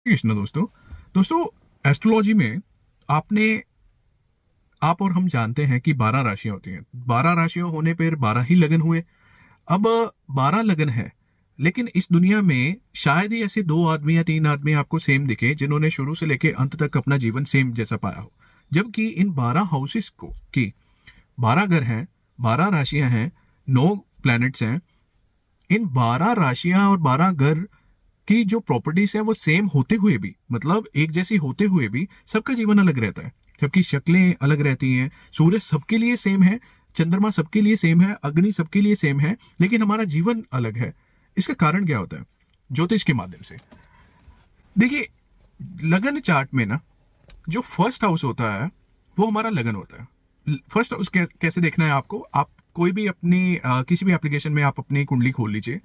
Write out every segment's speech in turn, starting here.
कृष्ण दोस्तों। दोस्तों, एस्ट्रोलॉजी में आप और हम जानते हैं कि 12 राशियां होती हैं। 12 राशियां होने पर 12 ही लगन हुए। अब 12 लगन है, लेकिन इस दुनिया में शायद ही ऐसे 2 आदमी या 3 आदमी आपको सेम दिखे जिन्होंने शुरू से लेकर अंत तक अपना जीवन सेम जैसा पाया हो। जबकि इन 12 हाउसेस को की 12 घर हैं, 12 राशियां हैं, 9 प्लैनेट्स हैं। इन 12 राशियां और 12 घर की जो प्रॉपर्टीज है वो सेम होते हुए भी, मतलब एक जैसी होते हुए भी, सबका जीवन अलग रहता है। सबकी शक्लें अलग रहती हैं। सूर्य सबके लिए सेम है, चंद्रमा सबके लिए सेम है, अग्नि सबके लिए सेम है, लेकिन हमारा जीवन अलग है। इसका कारण क्या होता है? ज्योतिष के माध्यम से देखिए, लगन चार्ट में ना जो फर्स्ट हाउस होता है वो हमारा लगन होता है। फर्स्ट हाउस कैसे देखना है आपको? आप कोई भी अपनी किसी भी एप्लीकेशन में आप अपनी कुंडली खोल लीजिए।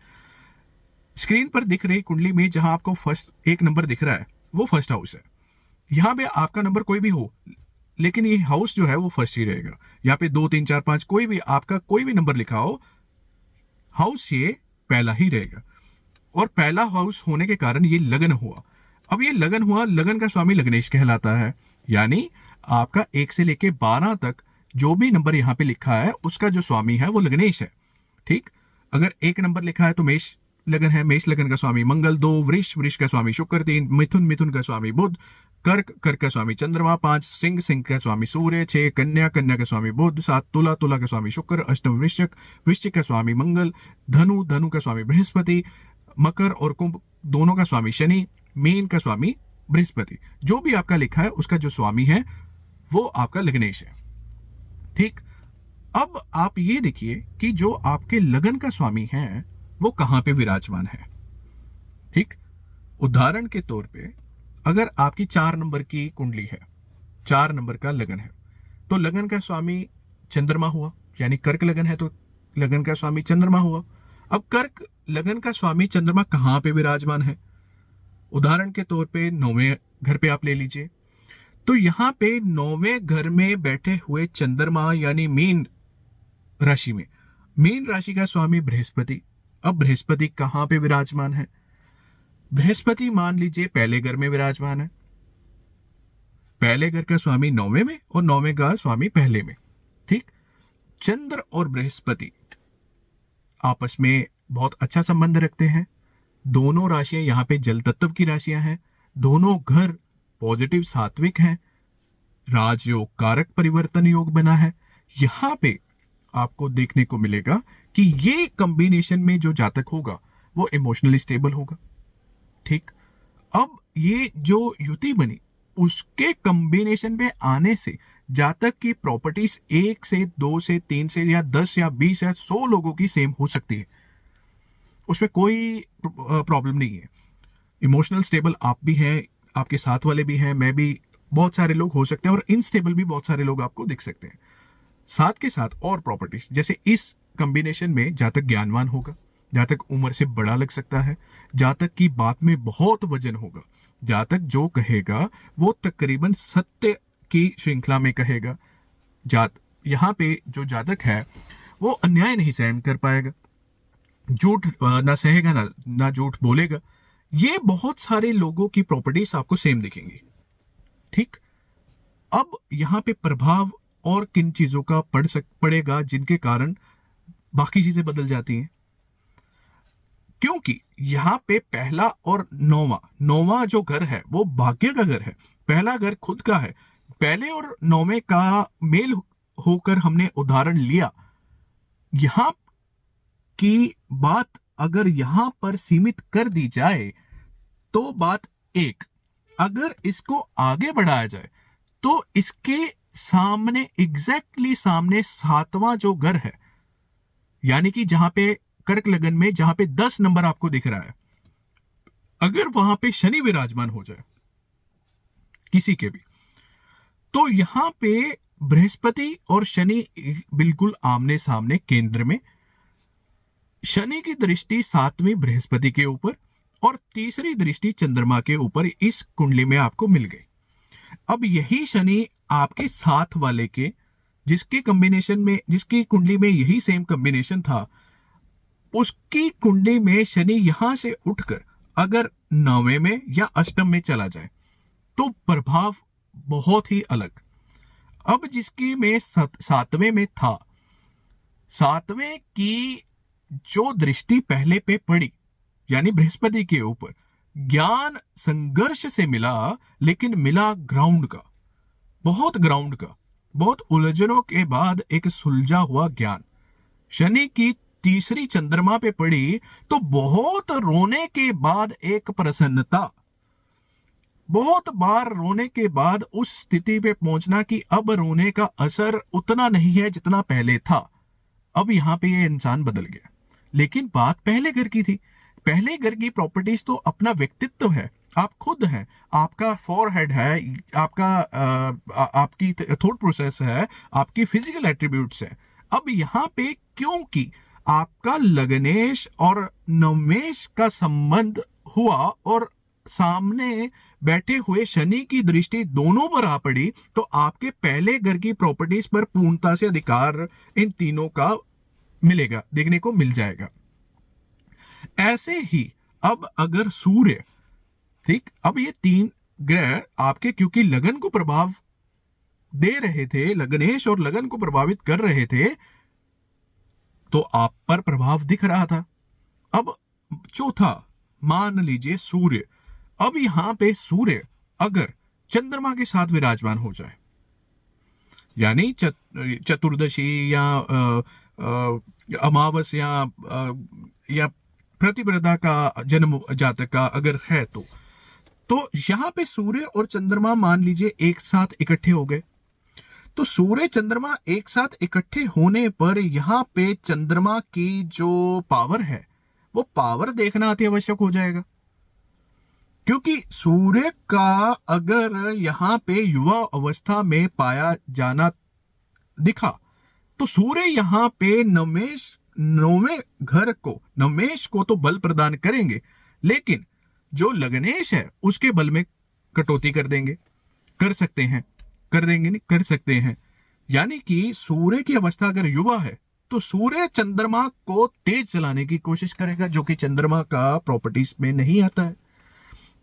स्क्रीन पर दिख रही कुंडली में जहां आपको फर्स्ट एक नंबर दिख रहा है वो फर्स्ट हाउस है। यहाँ पे आपका नंबर कोई भी हो, लेकिन ये हाउस जो है वो फर्स्ट ही रहेगा। यहाँ पे 2 3 4 5 कोई भी आपका कोई भी नंबर लिखा हो, हाउस ये पहला ही रहेगा। और पहला हाउस होने के कारण ये लगन हुआ। अब ये लगन हुआ, लगन का स्वामी लग्नेश कहलाता है। यानी आपका 1 से लेके 12 तक जो भी नंबर यहाँ पे लिखा है उसका जो स्वामी है वो लग्नेश है। ठीक, अगर 1 नंबर लिखा है तो मेष लगन है, मेष लगन का स्वामी मंगल। 2 वृष, वृष का स्वामी शुक्र। 3 मिथुन, मिथुन का स्वामी बुध। कर्क, कर्क का स्वामी चंद्रमा। 5 सिंह, सिंह का स्वामी सूर्य। 6 कन्या, कन्या का स्वामी बुध। 7 तुला, तुला का स्वामी शुक्र। 8 वृश्चिक, वृश्चिक का स्वामी मंगल। धनु, धनु का स्वामी बृहस्पति। मकर और कुंभ दोनों का स्वामी शनि। मीन का स्वामी बृहस्पति। जो भी आपका लिखा है उसका जो स्वामी है वो आपका लग्नेश है। ठीक, अब आप ये देखिए कि जो आपके लगन का स्वामी है वो कहां पे विराजमान है। ठीक, उदाहरण के तौर पे अगर आपकी 4 नंबर की कुंडली है, 4 नंबर का लगन है, तो लगन का स्वामी चंद्रमा हुआ। यानी कर्क लगन है तो लगन का स्वामी चंद्रमा हुआ। अब कर्क लगन का स्वामी चंद्रमा कहां पे विराजमान है? उदाहरण के तौर पे 9वें घर पे आप ले लीजिए। तो यहां पे 9वें घर में बैठे हुए चंद्रमा यानी मीन राशि में, मीन राशि का स्वामी बृहस्पति। अब बृहस्पति कहां पे विराजमान है? बृहस्पति मान लीजिए पहले घर में विराजमान है। पहले घर का स्वामी 9वें में और 9वें का स्वामी पहले में। ठीक, चंद्र और बृहस्पति आपस में बहुत अच्छा संबंध रखते हैं। दोनों राशियां यहां पे जल तत्व की राशियां हैं। दोनों घर पॉजिटिव सात्विक हैं। राजयोग कारक परिवर्तन योग बना है। यहां पे आपको देखने को मिलेगा कि ये कॉम्बिनेशन में जो जातक होगा वो इमोशनली स्टेबल होगा। ठीक, अब ये जो युति बनी उसके कॉम्बिनेशन में आने से जातक की प्रॉपर्टीज 1 से 2 से 3 से या 10 या 20 या 100 लोगों की सेम हो सकती है। उसमें कोई प्रॉब्लम नहीं है। इमोशनल स्टेबल आप भी हैं, आपके साथ वाले भी हैं, मैं भी, बहुत सारे लोग हो सकते हैं, और इनस्टेबल भी बहुत सारे लोग आपको दिख सकते हैं। साथ के साथ और प्रॉपर्टीज, जैसे इस कॉम्बिनेशन में जातक ज्ञानवान होगा, जातक उम्र से बड़ा लग सकता है, जातक की बात में बहुत वजन होगा, जातक जो कहेगा वो तकरीबन सत्य की श्रृंखला में कहेगा। यहां पे जो जातक है वो अन्याय नहीं सहन कर पाएगा, झूठ ना सहेगा, ना झूठ बोलेगा। ये बहुत सारे लोगों की प्रॉपर्टीज आपको सेम दिखेंगी। ठीक, अब यहां पे प्रभाव और किन चीजों का पड़ेगा जिनके कारण बाकी चीजें बदल जाती हैं। क्योंकि यहां पे पहला और नौवां जो घर है वो भाग्य का घर है। पहला घर खुद का है। पहले और 9वें का मेल होकर हमने उदाहरण लिया। यहां की बात अगर यहां पर सीमित कर दी जाए तो बात एक, अगर इसको आगे बढ़ाया जाए तो इसके सामने एग्जैक्टली सामने 7वां जो घर है, यानी कि जहां पे कर्क लगन में जहां पे 10 नंबर आपको दिख रहा है, अगर वहां पे शनि विराजमान हो जाए किसी के भी, तो यहां पे बृहस्पति और शनि बिल्कुल आमने सामने केंद्र में। शनि की दृष्टि 7वीं बृहस्पति के ऊपर और तीसरी दृष्टि चंद्रमा के ऊपर इस कुंडली में आपको मिल गई। अब यही शनि आपके साथ वाले के, जिसके कॉम्बिनेशन में, जिसकी कुंडली में यही सेम कॉम्बिनेशन था, उसकी कुंडली में शनि यहां से उठकर अगर 9वें में या अष्टम में चला जाए तो प्रभाव बहुत ही अलग। अब जिसकी में 7वें में था, 7वें की जो दृष्टि पहले पे पड़ी यानी बृहस्पति के ऊपर, ज्ञान संघर्ष से मिला, लेकिन मिला ग्राउंड का, बहुत ग्राउंड का, बहुत उलझनों के बाद एक सुलझा हुआ ज्ञान। शनि की तीसरी चंद्रमा पे पड़ी तो बहुत रोने के बाद एक प्रसन्नता, बहुत बार रोने के बाद उस स्थिति पे पहुंचना कि अब रोने का असर उतना नहीं है जितना पहले था। अब यहां पे ये इंसान बदल गया। लेकिन बात पहले घर की थी। पहले घर की प्रॉपर्टीज तो अपना व्यक्तित्व है, आप खुद हैं, आपका फॉरहेड है, आपकी थॉट प्रोसेस है, आपकी फिजिकल एट्रीब्यूट्स है। अब यहां पे क्योंकि आपका लग्नेश और नवमेश का संबंध हुआ और सामने बैठे हुए शनि की दृष्टि दोनों पर आ पड़ी, तो आपके पहले घर की प्रॉपर्टीज पर पूर्णता से अधिकार इन तीनों का मिलेगा, देखने को मिल जाएगा। ऐसे ही अब अगर सूर्य, ठीक, अब ये 3 ग्रह आपके क्योंकि लगन को प्रभाव दे रहे थे, लग्नेश और लगन को प्रभावित कर रहे थे, तो आप पर प्रभाव दिख रहा था। अब चौथा मान लीजिए सूर्य। अब यहां पे सूर्य अगर चंद्रमा के साथ विराजमान हो जाए, यानी चतुर्दशी या अमावस्या या प्रतिपदा का जन्म जातक का अगर है तो यहां पे सूर्य और चंद्रमा मान लीजिए एक साथ इकट्ठे हो गए, तो सूर्य चंद्रमा एक साथ इकट्ठे होने पर यहां पे चंद्रमा की जो पावर है वो पावर देखना अति आवश्यक हो जाएगा। क्योंकि सूर्य का अगर यहां पे युवा अवस्था में पाया जाना दिखा, तो सूर्य यहां पे नौवें घर को, नवमेश को तो बल प्रदान करेंगे, लेकिन जो लग्नेश है उसके बल में कटौती कर देंगे, कर सकते हैं, कर देंगे नहीं, कर सकते हैं। यानी कि सूर्य की अवस्था अगर युवा है तो सूर्य चंद्रमा को तेज चलाने की कोशिश करेगा, जो कि चंद्रमा का प्रॉपर्टीज में नहीं आता है।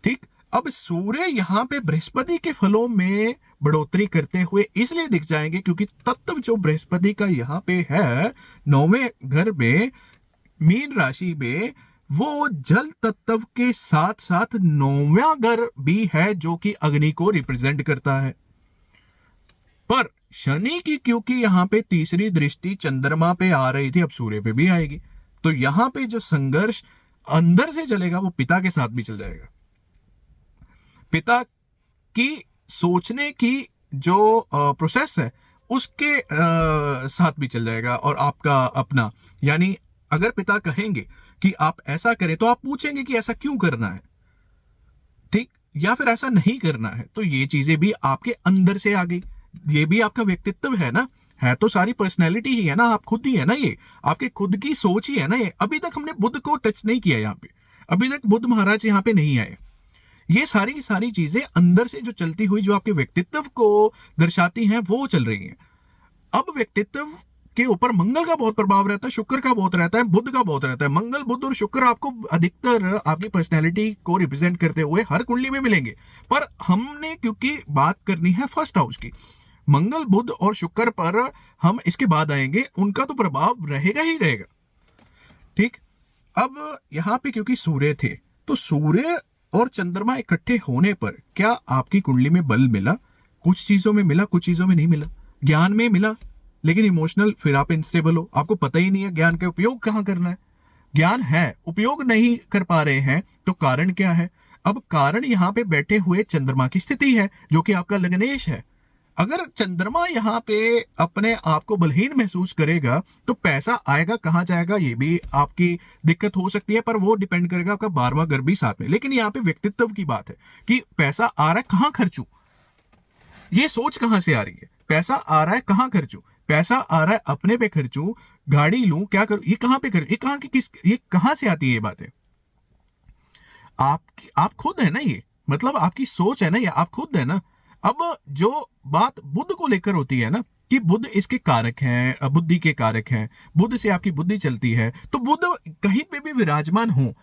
ठीक, अब सूर्य यहां पे बृहस्पति के फलों में बढ़ोतरी करते हुए इसलिए दिख जाएंगे क्योंकि तत्व जो बृहस्पति का यहां पे है 9वें घर में, मीन राशि में, वो जल तत्व के साथ साथ 9वां घर भी है जो कि अग्नि को रिप्रेजेंट करता है। पर शनि की क्योंकि यहां पे तीसरी दृष्टि चंद्रमा पे आ रही थी, अब सूर्य पे भी आएगी, तो यहां पे जो संघर्ष अंदर से चलेगा वो पिता के साथ भी चल जाएगा। पिता की सोचने की जो प्रोसेस है उसके साथ भी चल जाएगा और आपका अपना, यानी अगर पिता कहेंगे कि आप ऐसा करें तो आप पूछेंगे कि ऐसा क्यों करना है, ठीक, या फिर ऐसा नहीं करना है, तो ये चीजें भी आपके अंदर से आ गई। ये भी आपका व्यक्तित्व है ना, है तो सारी पर्सनैलिटी ही है ना, आप खुद ही है ना, ये आपके खुद की सोच ही है ना। ये अभी तक हमने बुद्ध को टच नहीं किया यहाँ पे, अभी तक बुद्ध महाराज यहाँ पे नहीं आए। ये सारी चीजें अंदर से जो चलती हुई, जो आपके व्यक्तित्व को दर्शाती हैं, वो चल रही हैं। अब व्यक्तित्व के ऊपर मंगल का बहुत प्रभाव रहता है, शुक्र का बहुत रहता है, बुध का बहुत रहता है। मंगल, बुध और शुक्र आपको अधिकतर आपकी पर्सनैलिटी को रिप्रेजेंट करते हुए हर कुंडली में मिलेंगे, पर हमने क्योंकि बात करनी है फर्स्ट हाउस की, मंगल, बुध और शुक्र पर हम इसके बाद आएंगे, उनका तो प्रभाव रहेगा ही रहेगा। ठीक, अब यहां पे क्योंकि सूर्य थे, तो सूर्य और चंद्रमा इकट्ठे होने पर क्या आपकी कुंडली में बल मिला? कुछ चीजों में मिला, कुछ चीजों में नहीं मिला। ज्ञान में मिला, लेकिन इमोशनल फिर आप अनस्टेबल हो, आपको पता ही नहीं है ज्ञान का उपयोग कहां करना है। ज्ञान है, उपयोग नहीं कर पा रहे हैं, तो कारण क्या है? अब कारण यहां पे बैठे हुए चंद्रमा की स्थिति है, जो कि आपका लग्नेश है। अगर चंद्रमा यहां पे अपने आप को बलहीन महसूस करेगा तो पैसा आएगा कहां जाएगा, ये भी आपकी दिक्कत हो सकती है, पर वो डिपेंड करेगा आपका 12वां घर भी साथ में। लेकिन यहाँ पे व्यक्तित्व की बात है कि पैसा आ रहा है कहां खर्चूं, ये सोच कहां से आ रही है। पैसा आ रहा है कहां खर्चूं, पैसा आ रहा है अपने पे खर्चूं, गाड़ी लूं, क्या करूं, ये कहां पे खर्च, ये कहां की किस, ये कहां से आती है ये बातें? आप खुद है ना, ये मतलब आपकी सोच है ना, ये आप खुद है ना। अब जो बात बुद्ध को लेकर होती है ना, कि बुद्ध इसके कारक हैं, बुद्धि के कारक हैं, बुद्ध से आपकी बुद्धि चलती है, तो बुद्ध कहीं पे भी विराजमान हो,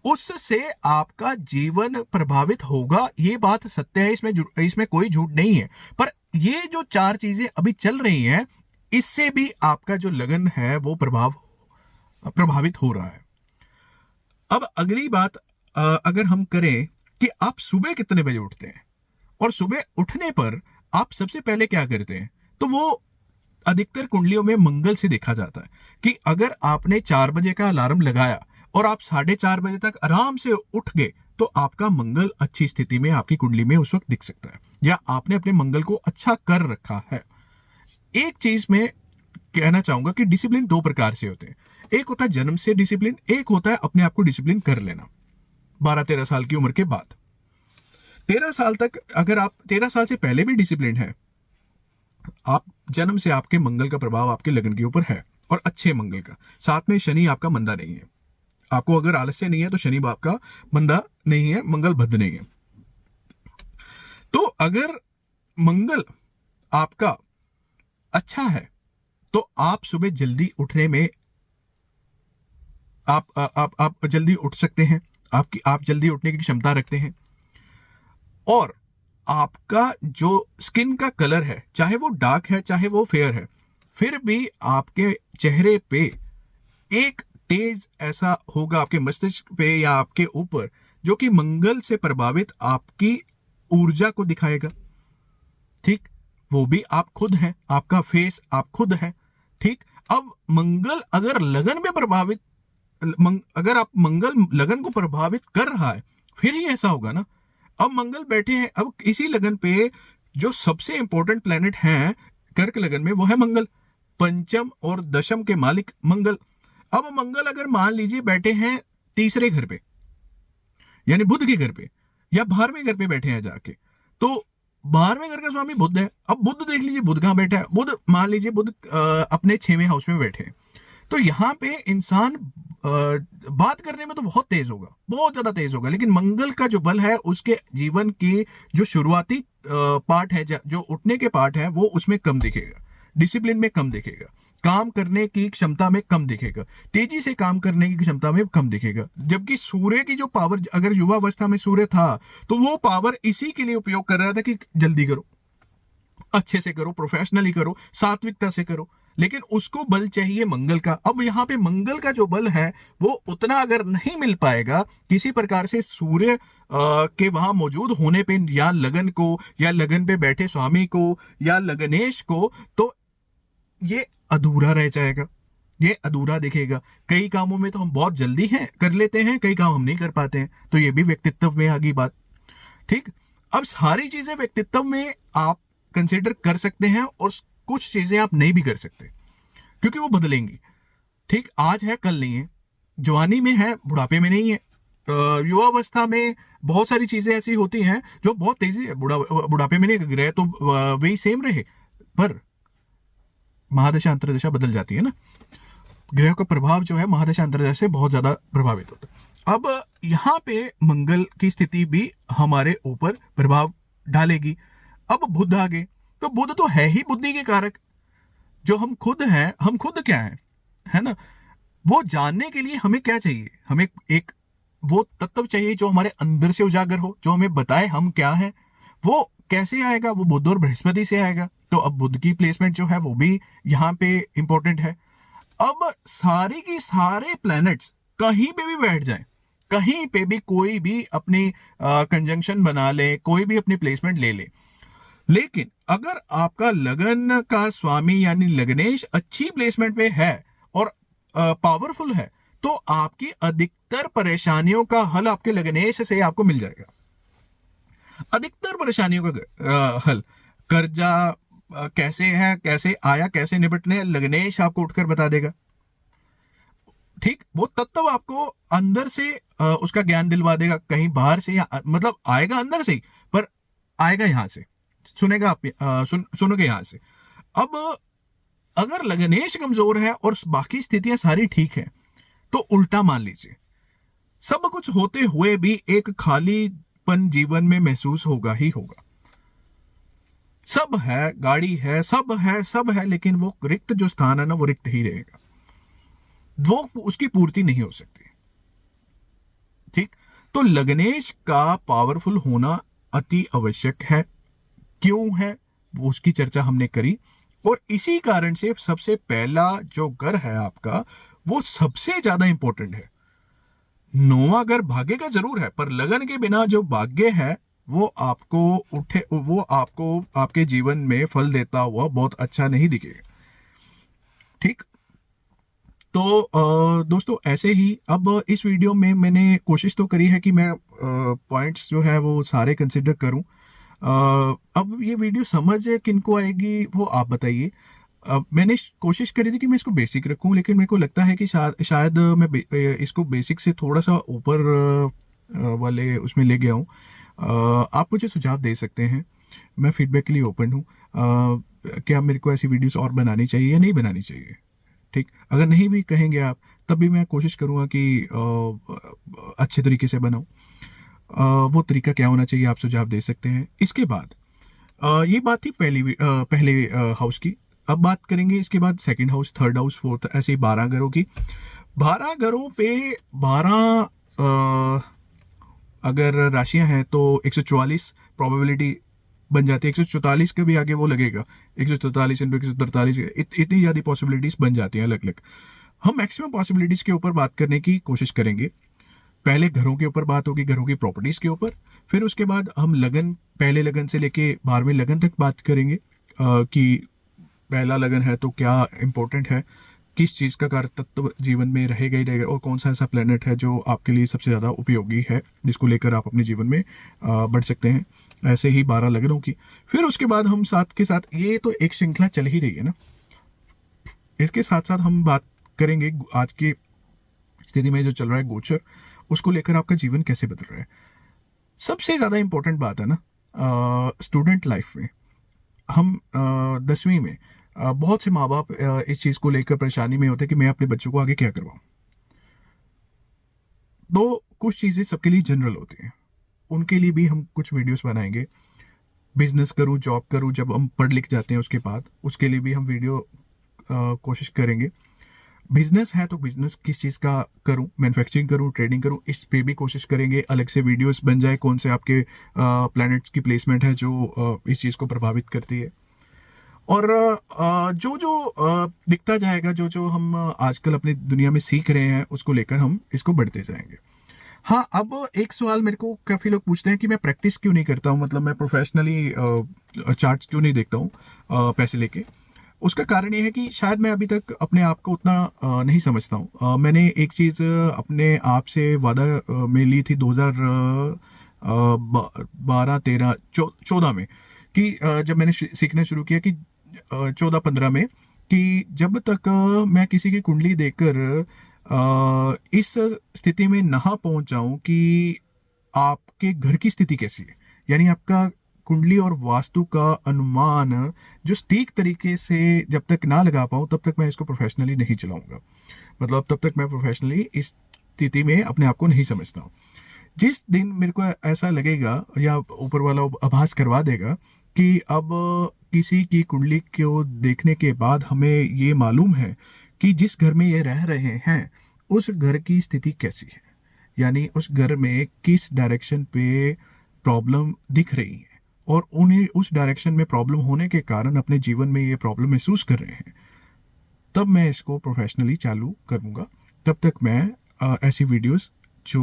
उससे आपका जीवन प्रभावित होगा। ये बात सत्य है, इसमें कोई झूठ नहीं है। पर ये जो 4 चीजें अभी चल रही हैं, इससे भी आपका जो लगन है वो प्रभावित हो रहा है। अब अगली बात अगर हम करें कि आप सुबह कितने बजे उठते हैं, और सुबह उठने पर आप सबसे पहले क्या करते हैं, तो वो अधिकतर कुंडलियों में मंगल से देखा जाता है कि अगर आपने 4 बजे का अलार्म लगाया और आप 4:30 बजे तक आराम से उठ गए, तो आपका मंगल अच्छी स्थिति में आपकी कुंडली में उस वक्त दिख सकता है, या आपने अपने मंगल को अच्छा कर रखा है। एक चीज में कहना चाहूंगा कि डिसिप्लिन 2 प्रकार से होते हैं। एक होता है जन्म से डिसिप्लिन, एक होता है अपने आप को डिसिप्लिन कर लेना 12-13 साल की उम्र के बाद। 13 साल तक अगर आप 13 साल से पहले भी डिसिप्लिन है, आप जन्म से आपके मंगल का प्रभाव आपके लगन के ऊपर है, और अच्छे मंगल का। साथ में शनि आपका मंदा नहीं है। आपको अगर आलस्य नहीं है तो शनि आपका मंदा नहीं है, मंगल भद्द नहीं है। तो अगर मंगल आपका अच्छा है तो आप सुबह जल्दी उठने में आप जल्दी उठ सकते हैं, आप जल्दी उठने की क्षमता रखते हैं। और आपका जो स्किन का कलर है, चाहे वो डार्क है चाहे वो फेयर है, फिर भी आपके चेहरे पे एक तेज ऐसा होगा आपके मस्तिष्क पे या आपके ऊपर, जो कि मंगल से प्रभावित आपकी ऊर्जा को दिखाएगा। ठीक, वो भी आप खुद हैं, आपका फेस आप खुद हैं। ठीक, अब मंगल अगर लगन में प्रभावित, अगर आप मंगल लगन को प्रभावित कर रहा है, फिर ही ऐसा होगा ना। अब मंगल बैठे हैं, अब इसी लगन पे जो सबसे इंपॉर्टेंट प्लेनेट हैं कर्क लगन में, वो है मंगल, पंचम और दशम के मालिक मंगल। अब मंगल अगर मान लीजिए बैठे हैं तीसरे घर पे, यानी बुध के घर पे, या 12वें घर पे बैठे हैं जाके, तो 12वें घर का स्वामी बुध है। अब बुध देख लीजिए, बुध कहां बैठा है, बुध मान लीजिए बुध अपने 6वें हाउस में बैठे हैं, तो यहां पे इंसान बात करने में तो बहुत तेज होगा, बहुत ज्यादा तेज होगा, लेकिन मंगल का जो बल है उसके जीवन के जो शुरुआती पार्ट है, जो उठने के पार्ट है, वो उसमें कम दिखेगा, डिसिप्लिन में कम दिखेगा, काम करने की क्षमता में कम दिखेगा, तेजी से काम करने की क्षमता में कम दिखेगा। जबकि सूर्य की जो पावर, अगर युवावस्था में सूर्य था तो वो पावर इसी के लिए उपयोग कर रहा था कि जल्दी करो, अच्छे से करो, प्रोफेशनली करो, सात्विकता से करो, लेकिन उसको बल चाहिए मंगल का। अब यहां पे मंगल का जो बल है वो उतना अगर नहीं मिल पाएगा किसी प्रकार से सूर्य के वहां मौजूद होने पे, या लगन को, या लगन पे बैठे स्वामी को, या लगनेश को, तो ये अधूरा रह जाएगा, ये अधूरा दिखेगा। कई कामों में तो हम बहुत जल्दी हैं कर लेते हैं, कई काम हम नहीं कर पाते हैं, तो ये भी व्यक्तित्व में आ गई बात। ठीक, अब सारी चीजें व्यक्तित्व में आप कंसिडर कर सकते हैं, और कुछ चीजें आप नहीं भी कर सकते क्योंकि वो बदलेंगी। ठीक, आज है कल नहीं है, जवानी में है बुढ़ापे में नहीं है। युवावस्था में बहुत सारी चीजें ऐसी होती हैं जो बहुत तेजी से बुढ़ापे में नहीं, ग्रह तो वही सेम रहे, पर महादशा अंतरदशा बदल जाती है ना। ग्रह का प्रभाव जो है महादशा अंतरदशा से बहुत ज्यादा प्रभावित होता है। अब यहां पे मंगल की स्थिति भी हमारे ऊपर प्रभाव डालेगी। अब बुध आ गए, तो बुध तो है ही बुद्धि के कारक। जो हम खुद हैं, हम खुद क्या हैं, है ना, वो जानने के लिए हमें क्या चाहिए, हमें एक वो तत्व चाहिए जो हमारे अंदर से उजागर हो, जो हमें बताए हम क्या हैं। वो कैसे आएगा, वो बुध और बृहस्पति से आएगा। तो अब बुध की प्लेसमेंट जो है वो भी यहाँ पे इंपॉर्टेंट है। अब सारी की सारे प्लैनेट्स कहीं पे भी बैठ जाएं, कहीं पे भी कोई भी अपनी कंजंक्शन बना ले, कोई भी अपनी प्लेसमेंट ले ले, लेकिन अगर आपका लगन का स्वामी यानी लगनेश अच्छी प्लेसमेंट पे है और पावरफुल है, तो आपकी अधिकतर परेशानियों का हल आपके लगनेश से आपको मिल जाएगा। अधिकतर परेशानियों का हल, कर्जा कैसे है, कैसे आया, कैसे निपटने, लगनेश आपको उठकर बता देगा। ठीक, वो तत्व आपको अंदर से उसका ज्ञान दिलवा देगा, कहीं बाहर से, या मतलब आएगा अंदर से ही, पर आएगा यहां से, सुनेगा आप, सुनोगे यहां से। अब अगर लगनेश कमजोर है और बाकी स्थितियां सारी ठीक है, तो उल्टा मान लीजिए, सब कुछ होते हुए भी एक खालीपन जीवन में महसूस होगा ही होगा। सब है, गाड़ी है, सब है, लेकिन वो रिक्त जो स्थान है ना, वो रिक्त ही रहेगा, वो उसकी पूर्ति नहीं हो सकती। ठीक, तो लग्नेश का पावरफुल होना अति आवश्यक है। क्यों है वो उसकी चर्चा हमने करी, और इसी कारण से सबसे पहला जो घर है आपका वो सबसे ज्यादा इंपॉर्टेंट है। नौवां घर भाग्य का जरूर है, पर लगन के बिना जो भाग्य है वो आपको आपके जीवन में फल देता हुआ बहुत अच्छा नहीं दिखेगा। ठीक, तो दोस्तों ऐसे ही अब इस वीडियो में मैंने कोशिश तो करी है कि मैं पॉइंट्स जो है वो सारे कंसिडर करूं। अब ये वीडियो समझ किनको आएगी वो आप बताइए। मैंने कोशिश करी थी कि मैं इसको बेसिक रखूं, लेकिन मेरे को लगता है कि शायद मैं इसको बेसिक से थोड़ा सा ऊपर वाले उसमें ले गया हूं। आप मुझे सुझाव दे सकते हैं, मैं फीडबैक के लिए ओपन हूँ। क्या मेरे को ऐसी वीडियोस और बनानी चाहिए या नहीं बनानी चाहिए? ठीक, अगर नहीं भी कहेंगे आप तब भी मैं कोशिश करूंगा कि अच्छे तरीके से बनाऊं। वो तरीका क्या होना चाहिए आप सुझाव दे सकते हैं। इसके बाद ये बात थी पहले हाउस की। अब बात करेंगे इसके बाद second house, third house, fourth, ऐसे ही 12 घरों की। 12 घरों पे 12 अगर राशियां हैं तो 144 प्रोबेबिलिटी बन जाती है। 144 के भी आगे वो लगेगा, 144 इंटू 143, इतनी ज्यादा पॉसिबिलिटीज बन जाती हैं अलग अलग। हम मैक्सिमम पॉसिबिलिटीज के ऊपर बात करने की कोशिश करेंगे। पहले घरों के ऊपर बात होगी, घरों की प्रॉपर्टीज के ऊपर, फिर उसके बाद हम लगन, पहले लगन से लेके 12वें लगन तक बात करेंगे कि पहला लगन है तो क्या इंपॉर्टेंट है, किस चीज का कार्य तत्व जीवन में रहेगा ही रहेगा, और कौन सा ऐसा प्लेनेट है जो आपके लिए सबसे ज्यादा उपयोगी है जिसको लेकर आप अपने जीवन में बढ़ सकते हैं। ऐसे ही 12 लगनों की। फिर उसके बाद हम साथ के साथ, ये तो एक श्रृंखला चल ही रही है ना, इसके साथ साथ हम बात करेंगे आज की स्थिति में जो चल रहा है गोचर, उसको लेकर आपका जीवन कैसे बदल रहा है। सबसे ज्यादा इंपॉर्टेंट बात है ना, स्टूडेंट लाइफ में हम 10वीं में बहुत से माँ बाप इस चीज को लेकर परेशानी में होते हैं कि मैं अपने बच्चों को आगे क्या करवाऊं। तो कुछ चीजें सबके लिए जनरल होती हैं, उनके लिए भी हम कुछ वीडियोस बनाएंगे। बिजनेस करूं, जॉब करूं, जब हम पढ़ लिख जाते हैं उसके बाद, उसके लिए भी हम वीडियो कोशिश करेंगे। बिजनेस है तो बिजनेस किस चीज का करूं, मैन्युफैक्चरिंग करूं, ट्रेडिंग करूं, इस पे भी कोशिश करेंगे। अलग से वीडियोस बन जाए कौन से आपके प्लैनेट्स की प्लेसमेंट है जो इस चीज को प्रभावित करती है। और जो जो दिखता जाएगा, जो जो हम आजकल अपनी दुनिया में सीख रहे हैं, उसको लेकर हम इसको बढ़ते जाएंगे। हाँ, अब एक सवाल मेरे को काफी लोग पूछते हैं कि मैं प्रैक्टिस क्यों नहीं करता हूँ, मतलब मैं प्रोफेशनली चार्ट्स क्यों नहीं देखता हूँ पैसे लेके। उसका कारण ये है कि शायद मैं अभी तक अपने आप को उतना नहीं समझता हूँ। मैंने एक चीज अपने आप से वादा में ली थी 2012-13-14 में, कि जब मैंने सीखना शुरू किया कि 14-15 में, कि जब तक मैं किसी की कुंडली देखकर इस स्थिति में नहा पहुंच जाऊं कि आपके घर की स्थिति कैसी है, यानी आपका कुंडली और वास्तु का अनुमान जो सटीक तरीके से जब तक ना लगा पाऊं, तब तक मैं इसको प्रोफेशनली नहीं चलाऊंगा। मतलब तब तक मैं प्रोफेशनली इस स्थिति में अपने आप को नहीं समझता हूं। जिस दिन मेरे को ऐसा लगेगा या ऊपर वाला आभास करवा देगा कि अब किसी की कुंडली को देखने के बाद हमें ये मालूम है कि जिस घर में ये रह रहे हैं उस घर की स्थिति कैसी है, यानी उस घर में किस डायरेक्शन पे प्रॉब्लम दिख रही है, और उन्हें उस डायरेक्शन में प्रॉब्लम होने के कारण अपने जीवन में ये प्रॉब्लम महसूस कर रहे हैं, तब मैं इसको प्रोफेशनली चालू करूंगा। तब तक मैं ऐसी वीडियोस जो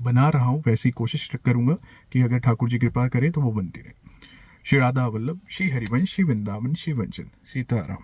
बना रहा हूं वैसी कोशिश करूंगा कि अगर ठाकुर जी कृपा करे तो वो बनती रहे। श्री राधा वल्लभ, श्री हरिवंश, श्री वृंदावन, श्री वंचन, सीताराम।